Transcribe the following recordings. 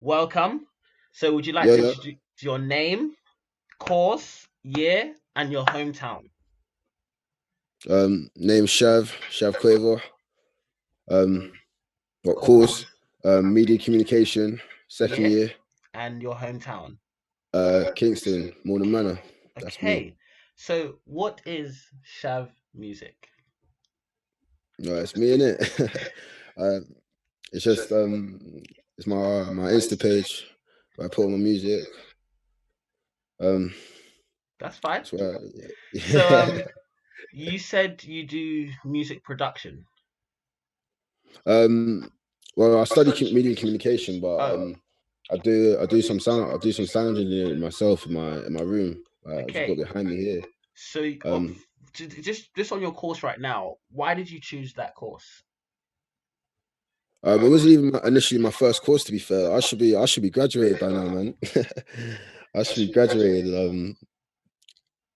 welcome. So, would you like Yeah, to yeah. introduce your name, course, year, and your hometown? Name Shav Quaver. Um, what course? Media communication, second Year year. and your hometown. Kingston, Morning Manor. That's me. Okay. So, what is Shav music? No, it's me in it. It's just it's my Insta page where I put all my music. Um, That's fine. that's where. So, Yeah. you said you do music production. um, well, I study media communication, but Oh, I do some sound engineering myself in my room. As you've got okay. behind me here. So, Um, just on your course right now, why did you choose that course? it wasn't even initially my first course. To be fair, I should be graduated by now, man. I should be graduated.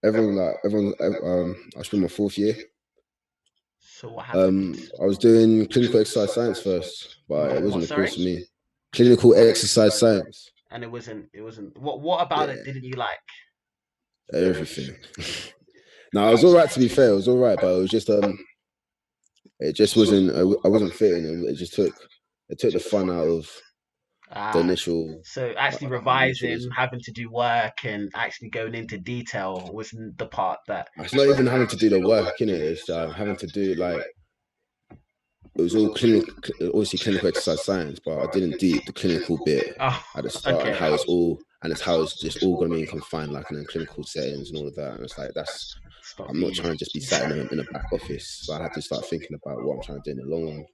I should be my fourth year. So, what happened? I was doing clinical exercise science first, but it What? wasn't a Sorry. course for me. Clinical exercise science. And it wasn't. It wasn't. What about it Yeah, didn't you like? everything. Now it was all right. To be fair, it was all right, but it just wasn't. I wasn't fitting. It just took the fun out of the Ah, initial. so actually revising, having to do work, and actually going into detail wasn't the part that. It's not even having to do the work in it. It's having to do like it was all clinical, obviously clinical exercise science, but I didn't deep the clinical bit Oh, at the start and okay. how it's just all going to be confined like in clinical settings and all of that. And it's like It's not I'm for not you. trying to just be sat in a back office. So I had to start thinking about what I'm trying to do in the long run.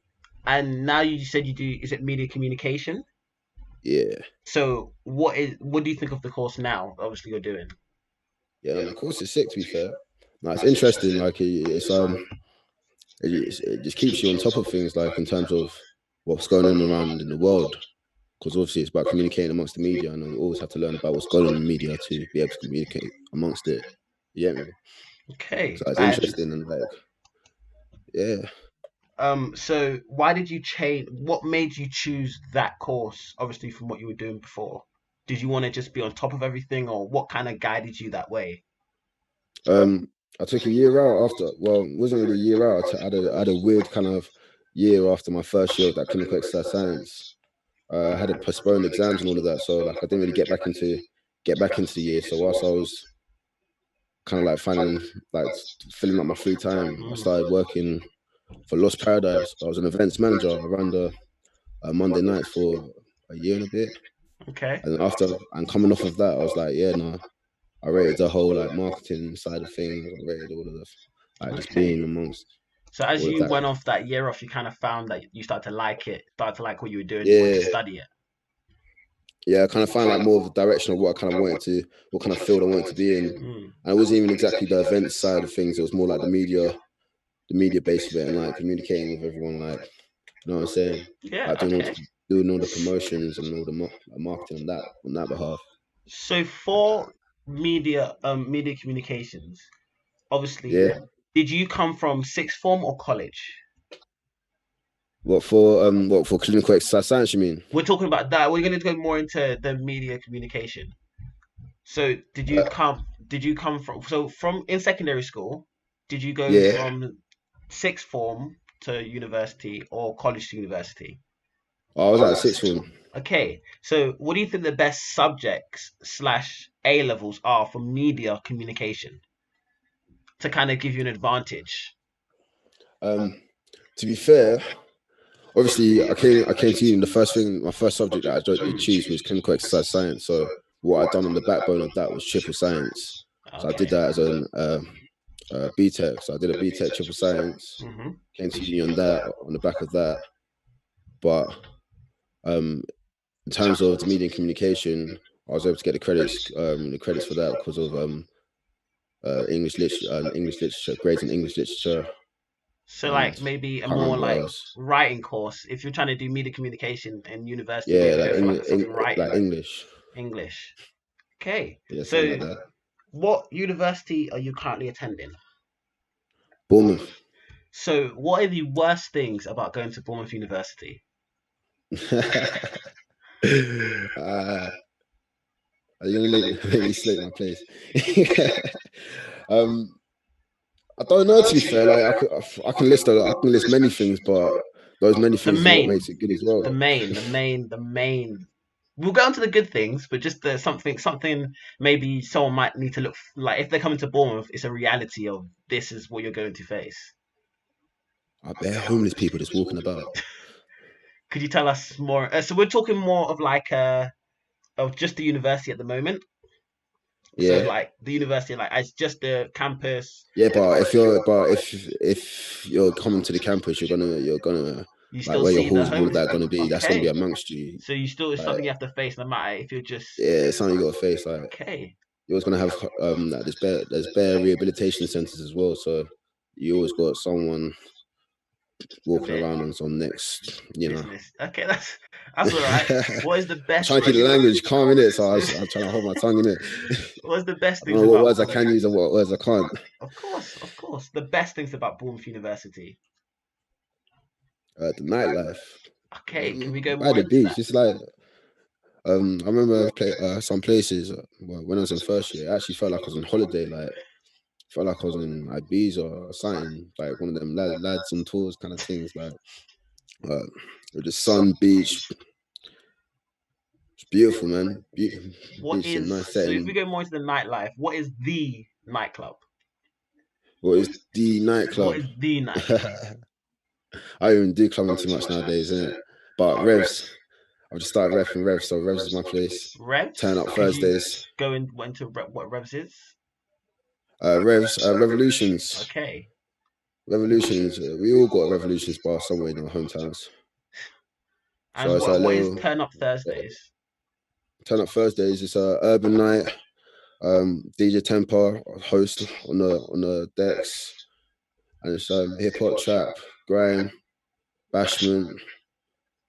And now you said you do. Is it media communication? Yeah, So what do you think of the course now? Obviously, you're doing. yeah. And of course, it's sick. To be fair, no, it's interesting. Like it just keeps you on top of things, like in terms of what's going on around in the world. Because obviously it's about communicating amongst the media, and you always have to learn about what's going on in the media to be able to communicate amongst it. You get me? Okay. So it's And interesting and like, yeah. so why did you change? What made you choose that course? Obviously, from what you were doing before. Did you want to just be on top of everything, or what kind of guided you that way? I took a year out after. Well, it wasn't really a year out. I had a weird kind of year after my first year of that clinical exercise science. I had to postpone exams and all of that, so like I didn't really get back into the year. So whilst I was kind of like filling up my free time, I started working for Lost Paradise. I was an events manager around the Monday nights for a year and a bit. Okay. And coming off of that, I was like, yeah, no, I rated the whole like marketing side of things. I rated all of the like just Okay. being amongst So as all of you that. went off that year off, you kind of found that you started to like it, started to like what you were doing, you wanted to Yeah, study it. yeah. I kind of found like more of the direction of what I kind of wanted to, what kind of field I wanted to be in. Mm. And it wasn't even exactly the events side of things. It was more like the media base of it, and like communicating with everyone. Like, you know what I'm saying? Yeah, Like okay. doing all the promotions and all the marketing on that behalf. So for media communications, obviously, Yeah. did you come from sixth form or college? What for clinical exercise science? You mean? We're talking about that. We're going to go more into the media communication. So did you come from in secondary school? Did you go Yeah. from sixth form to university or college to university? I was at a sixth form. Okay, so what do you think the best subjects slash A levels are for media communication to kind of give you an advantage? Um, to be fair, obviously I came to uni. My first subject that did choose was clinical exercise science. So what I'd done on the backbone of that was triple science. So I did Okay. that as an BTEC. So I did a BTEC triple science. Hmm. Came to uni on that on the back of that. But um, in terms of the media and communication, I was able to get the credits for that because of English literature, grades in English literature, So and like maybe a can't more remember what like else. writing course. If you're trying to do media communication in university, Yeah, maybe go for like a something like writing, English. English. Okay. Yeah, something So like that. what university are you currently attending? Bournemouth. So what are the worst things about going to Bournemouth University? Are you gonna make me slate my place? um, I don't know. To be fair, like I can list I can list many things, but those many The things is what main, makes it good as well. the main. We'll go on to the good things, but just something maybe someone might need to look like if they're coming to Bournemouth, it's a reality of this is what you're going to face. I bet homeless people just walking about. Could you tell us more? So we're talking more of like of just the university at the moment. So Yeah, like the university, like it's just the campus. yeah, but if you're coming to the campus, you're gonna You like still where your see the halls and all of homeless that people. gonna be. That's gonna be Okay. amongst you. So you still it's Like something you have to face no matter if you're just yeah, it's something you got to face. Like okay. you're always gonna have like there's bare rehabilitation centers as well. So you always got someone A walking bit around on some next, you know. business. Okay, that's all right. What is the I'm best trying to keep the language calm in it, so I'm trying to hold my tongue in it. what's the best I don't things know what about words I can use and what words I can't. of course. The best things about Bournemouth University. The nightlife Okay, can we go by more the into beach. that? It's like I remember some places well, when I was in first year. I actually felt like I was on holiday. Like felt like I was in Ibiza or something. Like one of them lads on tours kind of things. Like uh, with the sun, beach. It's beautiful, man. What Beach in is nice so if we setting. go more into the nightlife, what is the nightclub? What is the What nightclub? is the nightclub? I don't even do clubbing too much nowadays, innit? But Revs, I've just started revving Revs, so Revs is my place. Turn Revs? up Could you Thursdays. go into what Revs is? Revs, Revolutions. Okay. Revolutions. We all got a Revolutions bar somewhere in our hometowns. So And it's a what is little Turn Up Thursdays? turn up Thursdays. It's a urban night. DJ Temper host on the decks, and it's hip hop, trap, grime, bashment,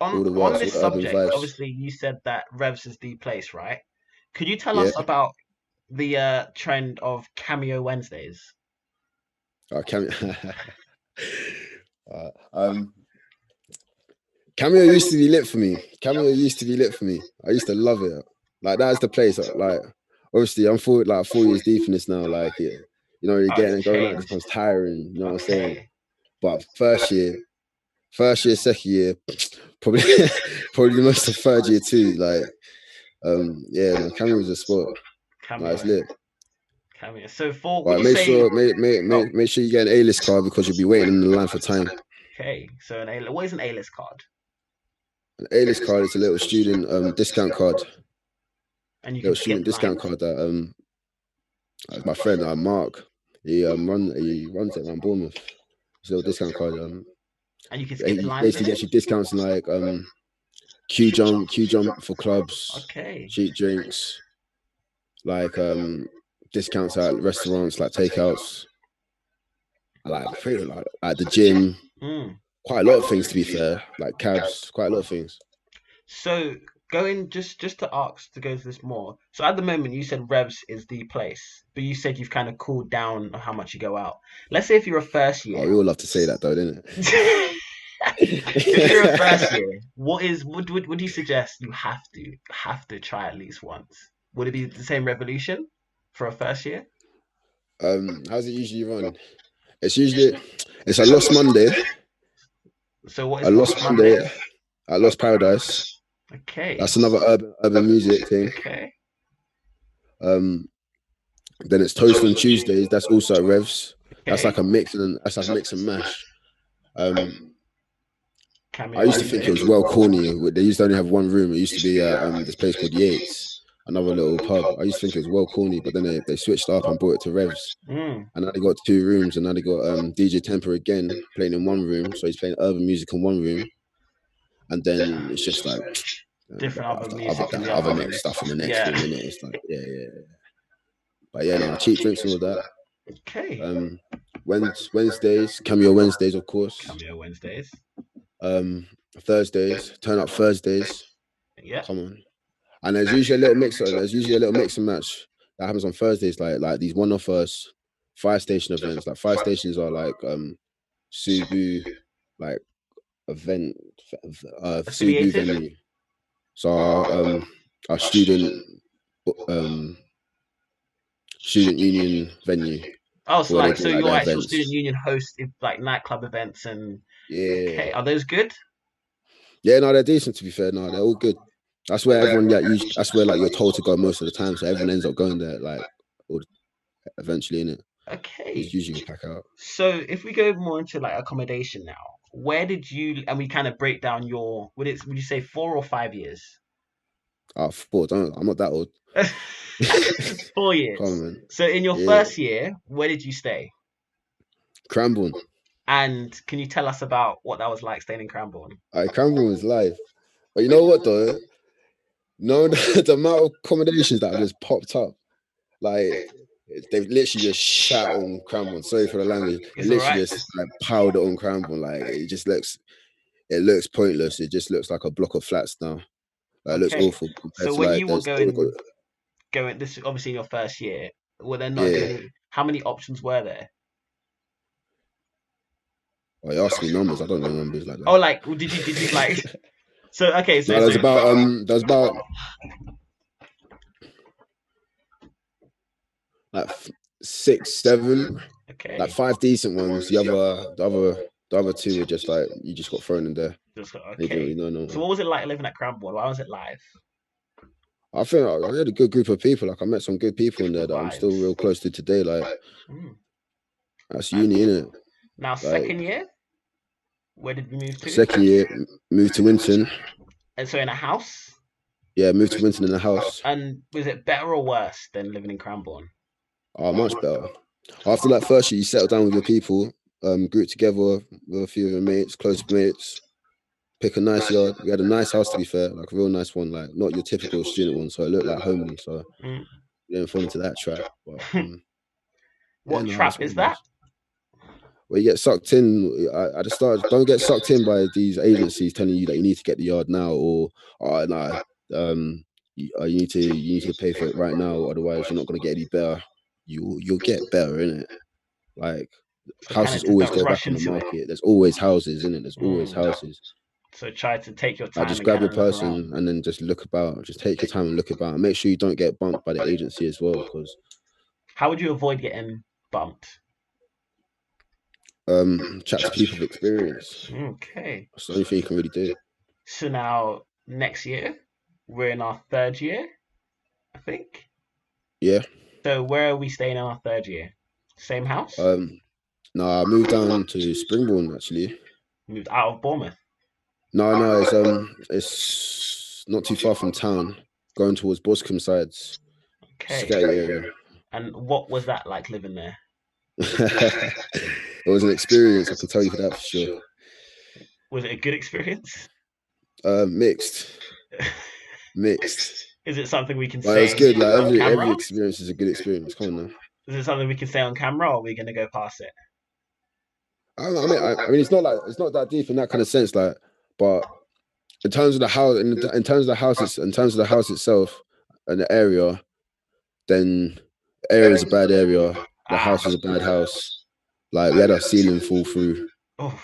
all the On works, all this the urban subject, vibes. obviously you said that Revs is the place, right? Could you tell Yeah. us about the trend of Cameo Wednesdays? Cameo. Um, Cameo used to be lit for me. Cameo used to be lit for me. I used to love it. Like that's the place. Like obviously, I'm 4 years deep in this now. Like you're Oh, it's getting going out just changed. becomes tiring. You know what I'm saying? Okay. But first year, second year, probably probably the most of third year too. Like yeah, no, Cameo was a spot. Like Cameo. it's lit. Cameo. So for would But you say oh make sure you get an A-list card because you'll be waiting in the line for time. okay. So what is an A-list card? An A-list card is a little student discount card. And you can Little skip student discount lines. card that my friend Mark he runs it around Bournemouth. It's a little discount card. And you can skip He lines in basically it. gets you discounts in like Q jump for clubs, Okay. cheap drinks, like discounts at restaurants, like takeouts, like pretty like at the gym. Mm. Quite a lot of things to be fair, like cabs, quite a lot of things. So going just to ask to go into this more. So at the moment you said Revs is the place, but you said you've kind of cooled down on how much you go out. Let's say if you're a first Oh, year. we all love to say that though, didn't If you're a first it? year, would you suggest you have to try at least once? Would it be the same revolution for a first year? How's it usually run? It's usually it's a Lost Monday, So what is a Lost Lost Monday? Monday at Lost Paradise. Okay. That's another urban music thing. Okay. Um, then it's Toast on Tuesdays. That's also at Revs. Okay. That's like mix and mash. Um, I Cameo used to think it Wednesdays. was well corny. They used to only have one room. It used to be this place called Yates, another little pub. I used to think it was well corny, but then they switched up and brought it to Revs. Mm. And now they got 2 rooms, and now they got DJ Temper again playing in one room. So he's playing urban music in one room, and then it's just like Different other music in that the other other next room. stuff in the next Yeah. room, innit? It's like yeah. But yeah, no, cheap drinks and all that. Okay. Wednesdays, Cameo Wednesdays, of course. Cameo Wednesdays. Thursdays, turn up Thursdays. Yeah. Come on. And there's usually a little mix. There's usually a little mix and match that happens on Thursdays, like these one-off fire station events. Like fire stations are like Subu, like event, Subu Affiliated? venue. So our um student union venue Oh, for so when they like, do so like your their actual student events. union hosts like nightclub events and Yeah, okay, are those good? yeah. No, they're decent. To be fair, no, they're all good. That's where everyone that's where like you're told to go most of the time. So everyone ends up going there like all eventually in it. Okay. It's usually a pack out. So if we go more into like accommodation now, where did you and we kind of break down your would you say 4 or 5 years? Ah, four. Don't. I'm not that old. 4 years. Come on, man. So in your Yeah, first year, where did you stay? Cranborne. And can you tell us about what that was like staying in Cranbourne? Cranborne was live. But you know what though? No, the amount of accommodations that have just popped up, like they've literally just shat on Cranborne. Sorry for the language. They It's all literally right. just like piled it on Cranborne. Like it looks pointless. It just looks like a block of flats now. Like, it looks Okay. awful compared So to when like you were they've got, going this is obviously in your first year, were there not yeah. many how many options were there? Oh, you ask me numbers. I don't know numbers like Oh, like did you like that. so okay, No, there's about like 6, 7, like okay. 5 decent ones. The other two were just like you just got thrown in there. Just You didn't really okay. know no So one. what was it like living at Cranbourne? Why was it live? I think I had a good group of people. Like I met some good people in The there that I'm still vibes. real close to today. Like Mm. that's And uni, innit? now Like second year, where did we move to? second year, moved to Winton. And so in a house? Yeah, moved to Winton in the house. And was it better or worse than living in Cranbourne? Oh, much better. After that first year, you settle down with your people, group together with a few of your mates, close mates. Pick a nice yard. We had a nice house to be fair, like a real nice one, like not your typical student one. So it looked like homely. So Mm. we didn't fall into that trap. But yeah, What no, that's trap what is it that? was. Well, you get sucked in at the start. Don't get sucked in by these agencies telling you that you need to get the yard now, or nah, you need to pay for it right now, otherwise you're not gonna get any better. You'll get better in it. Like So kind of houses just always don't go rush back on the into it. market. There's always houses in it. There's always Mm. houses. So try to take your I time just and grab kind your of look around. person and then just look about. Just take your time and look about. And make sure you don't get bumped by the agency as well, because How would you avoid getting bumped? chat to people of experience. Okay. That's the only thing you can really do. So now next year, we're in our third year, I think. Yeah. So where are we staying in our third year? Same house? No, I moved down to Springbourne actually. Moved out of Bournemouth. No, it's not too far from town, going towards Boscombe sides, Okay. Sketty area. And what was that like living there? It was an experience, I can tell you for that for sure. Was it a good experience? Mixed, mixed. Is it something we can But it was say good. Like on every camera? experience is a good experience. Come on now. Is it something we can say on camera, or are we going to go past it? I mean, it's not that deep in that kind of sense. Like, but in terms of the house, in terms of the houses, in terms of the house itself and the area, then the area is a bad area. The Ah. house is a bad house. Like we had our ceiling fall through. Oh.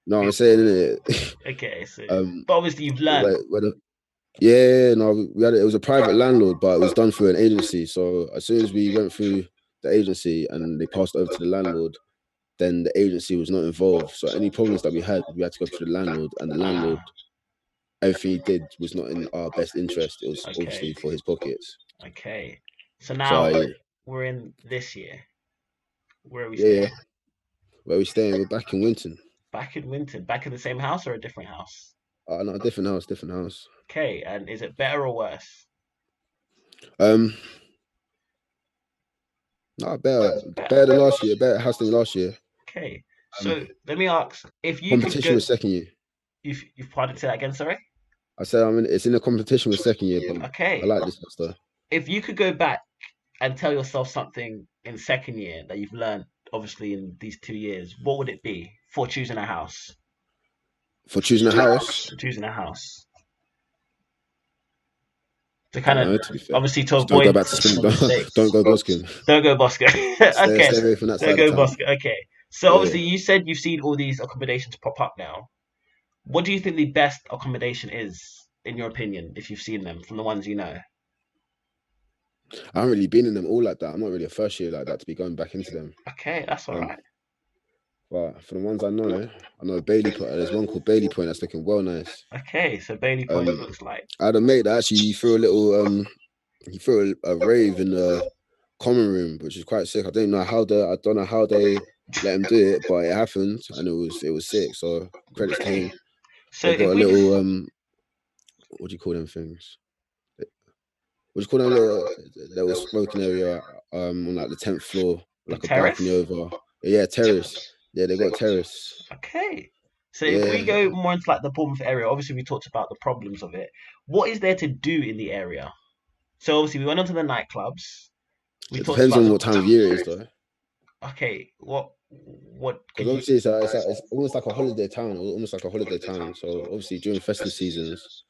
No, I'm saying it. Okay. So, but obviously you've learned. Yeah, no, we had it. It was a private landlord, but it was done through an agency. So as soon as we went through the agency and they passed over to the landlord, then the agency was not involved. So any problems that we had to go through the landlord, and the Ah. landlord, everything he did was not in our best interest. It was Okay. obviously for his pockets. Okay. So So now we're in this year. Where are we yeah, staying? where we staying? We're back in Winton. Back in Winton. Back in the same house or a different house? No, different house, different house. Okay. And is it better or worse? No, better than last year. Better house than last year. Okay. So let me ask, if you could Competition go, with second year. you've pardon say that again, sorry? I said it's in a competition with second year, but I Okay. like this stuff. If you could go back and tell yourself something in second year that you've learned, obviously, in these 2 years, what would it be for choosing a house? For choosing a house, For choosing a house. To kind don't of, know. To be fair, obviously, to just don't go avoid back to Spring. the mistakes. Don't go Boscombe. Don't go Bosco. Okay. Stay away from that Don't side of go town. Bosco. Okay. So Yeah. obviously, you said you've seen all these accommodations pop up now. What do you think the best accommodation is? in your opinion, if you've seen them from the ones you know? I haven't really been in them all like that. I'm not really a first year like that to be going back into them. Okay, that's all Um, right. but for the ones I know Bailey Point. There's one called Bailey Point that's looking well nice. Okay, so Bailey Point looks like. I had a mate that actually threw a little he threw a rave in the common room, which is quite sick. I don't know how they let him do it, but it happened and it was sick. So credits to Okay, him. so They got if a we just little what do you call them things? What do you call them little smoking area on like the 10th floor, the like a balcony terrace. over. Yeah, terrace. Yeah, they got a terrace. Okay, so if we Yeah, go more into like the Bournemouth area, obviously we talked about the problems of it. What is there to do in the area? So obviously we went onto the nightclubs. We it talked depends about on the. what time of year it is though. Okay, what Because could you? obviously it's almost like a holiday town, almost like a holiday town. So obviously during festive seasons,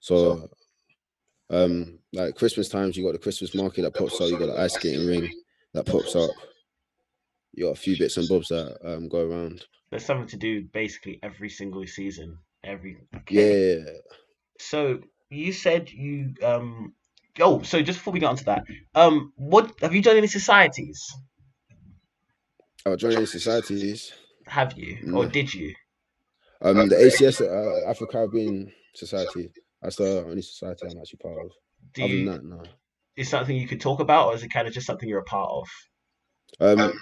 so like Christmas times, you got the Christmas market that pops up, you got the ice skating ring that pops up, you got a few bits and bobs that go around. There's something to do basically every single season. Every okay. Yeah, So you said you oh, so just before we get onto that, what have you done any societies? I'll join any societies. Have you or No. did you? The ACS Afro Caribbean Society. That's the only society I'm actually part of. Do Other than you that, no. is something you could talk about, or is it kind of just something you're a part of? Um,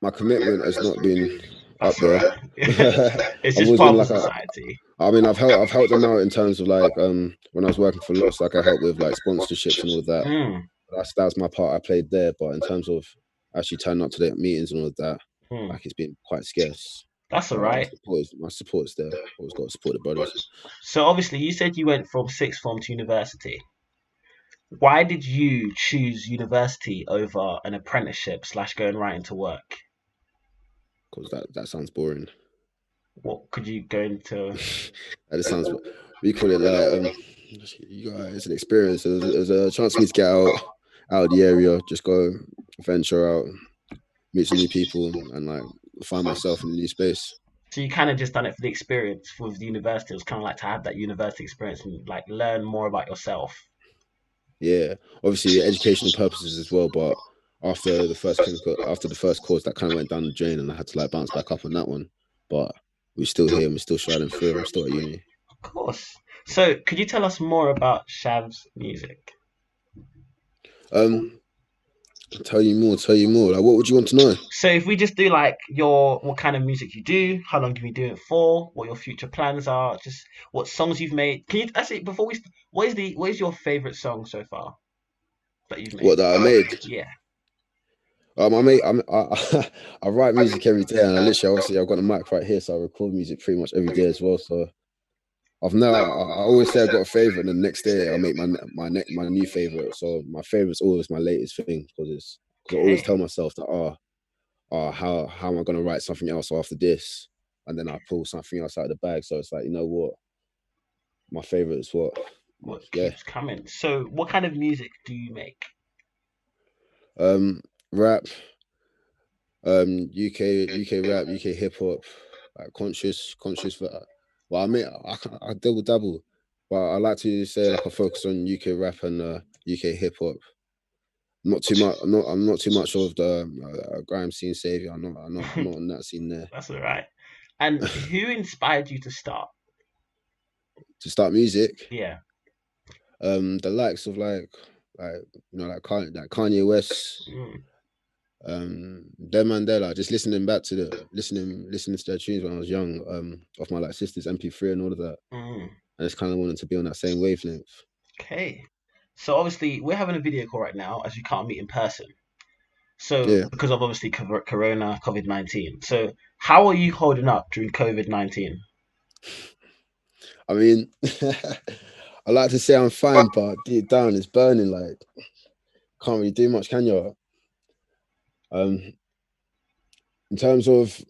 my commitment has not been up That's all there. right. It's I've just always part been of the like a. society. I mean, I've helped them out in terms of like when I was working for Lost, like I helped with like sponsorships and all of that. Hmm. That was my part. I played there, but in terms of actually turning up to the meetings and all of that, Hmm. like it's been quite scarce. That's all But right. my support is there. Always got to support the brothers. So obviously, you said you went from sixth form to university. Why did you choose university over an apprenticeship slash going right into work? Because that sounds boring. What could you go into? That just sounds. We call it like you guys. It's an experience. It was a chance for me to get out of the area, just go venture out, meet some new people, and like find myself in a new space. So you kind of just done it for the experience with the university. It was kind of like to have that university experience and like learn more about yourself. Yeah, obviously educational purposes as well, but after the first course, that kind of went down the drain, and I had to like bounce back up on that one. But we're still here, and we're still striding through. I'm still at uni. Of course. So could you tell us more about Shav's music? Um, tell you more. Like, what would you want to know? So if we just do like your what kind of music you do, how long have you been doing it for, what your future plans are, just what songs you've made. Can you actually before we what is your favorite song so far that you've made? What that I made? Yeah. I made, I write music every day, and I literally, obviously, I've got a mic right here, so I record music pretty much every day as well. So I always say I've got a favorite, and the next day I make my new favorite. So my favorite's always my latest thing because I always Okay. tell myself that how am I gonna write something else after this, and then I pull something else out of the bag. So it's like, you know what, my favorite is what, What yeah, keeps coming? So what kind of music do you make? um, rap, UK rap, UK hip hop, like conscious for. Well, I mean, I double double, but I like to say like I focus on UK rap and UK hip hop. Not too much. I'm not too much of the grime scene savior. I'm not on that scene there. That's all right. And who inspired you to start? To start music, Yeah. the likes of like like Kanye West, Mm, them Mandela, just listening back to listening to their tunes when I was young, off my like sister's MP3 and all of that. mm. I just kind of wanted to be on that same wavelength. Okay. So obviously we're having a video call right now as we can't meet in person. So Yeah, because of obviously Corona, COVID-19. So how are you holding up during COVID-19? I mean, I like to say I'm fine, but deep down it's burning. Like, can't really do much, can you? Um, in terms of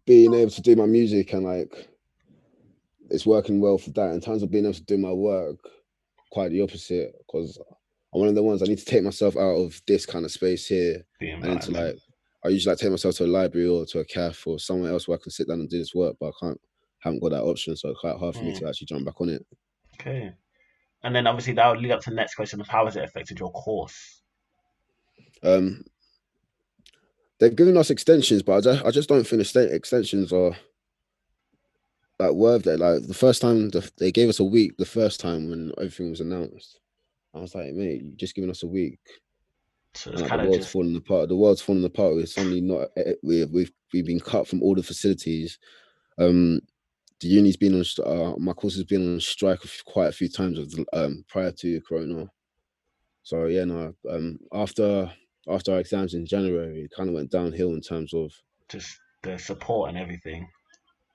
being able to do my music and like it's working well for that. In terms of being able to do my work, quite the opposite because I'm one of the ones I need to take myself out of this kind of space here The and into environment. like I usually like take myself to a library or to a cafe or somewhere else where I can sit down and do this work, but I can't. haven't got that option, so it's quite hard for me Mm, to actually jump back on it. okay. And then obviously that would lead up to the next question of how has it affected your course? Um, they've given us extensions, but I just don't think the state extensions are like worth it. Like the first time they gave us a week, the first time when everything was announced, I was like, mate, you just giving us a week, So it's and like the kind of world's just falling apart. The world's falling apart. We're suddenly not. We've been cut from all the facilities. Um, the uni's been on. My course has been on strike quite a few times prior to Corona. So yeah, no. After our exams in January, it kind of went downhill in terms of just the support and everything.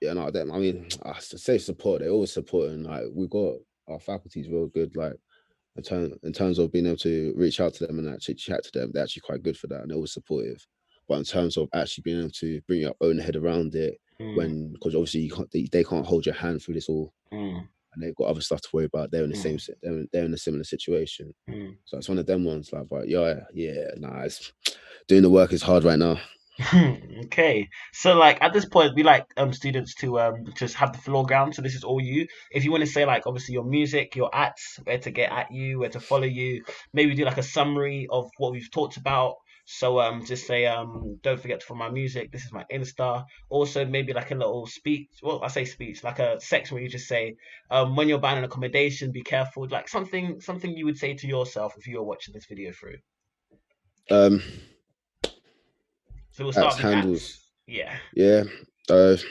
yeah, no, them. I mean, I say support. They always support, and like we've got our faculty's real good. Like in terms of being able to reach out to them and actually chat to them, they're actually quite good for that, and they're always supportive. But in terms of actually being able to bring your own head around it, Mm, when because obviously they can't hold your hand through this all, mm, and they've got other stuff to worry about. They're in the mm, same. They're in a similar situation. mm. So it's one of them ones. Like, but yeah, nah. It's, doing the work is hard right now. Okay, so like at this point, we like students to just have the floor ground. So this is all you. If you want to say like obviously your music, your acts, where to get at you, where to follow you, maybe do like a summary of what we've talked about. So just say don't forget to follow my music. This is my Insta. Also maybe like a little speech. Well, I say speech, like a section where you just say when you're buying an accommodation, be careful. Like something you would say to yourself if you were watching this video through. Um, So we'll start That's with the handles. acts. Yeah. Yeah. If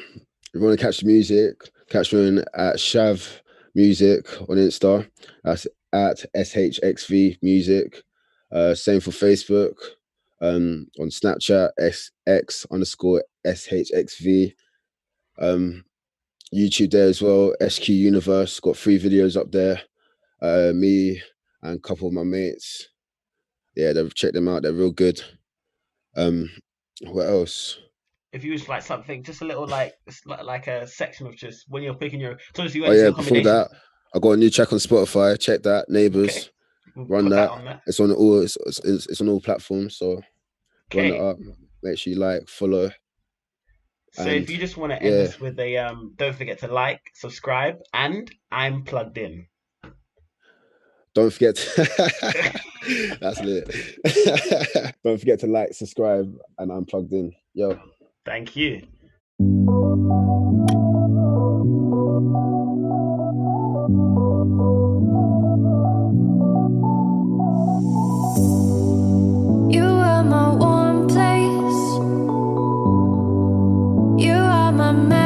you want to catch the music, catch me at Shav Music on Insta. That's at SHXV Music. Same for Facebook. On Snapchat, X_SHXV. YouTube there as well. SQ Universe. Got 3 videos up there. Me and a couple of my mates. Yeah, they've checked them out. They're real good. Um, what else? If you was like something, just a little like like a section of just when you're picking your. So if you Oh went into yeah, your before accommodation, that, I got a new track on Spotify. Check that, okay, Neighbors. we'll Run put that that. on there. It's on all. It's on all platforms. So run it Okay. up. Make sure you like, follow, So if and you just want to end yeah, this with a don't forget to like, subscribe, and I'm plugged in. don't forget. That's lit. Don't forget to like, subscribe, and I'm plugged in. Yo. Thank you.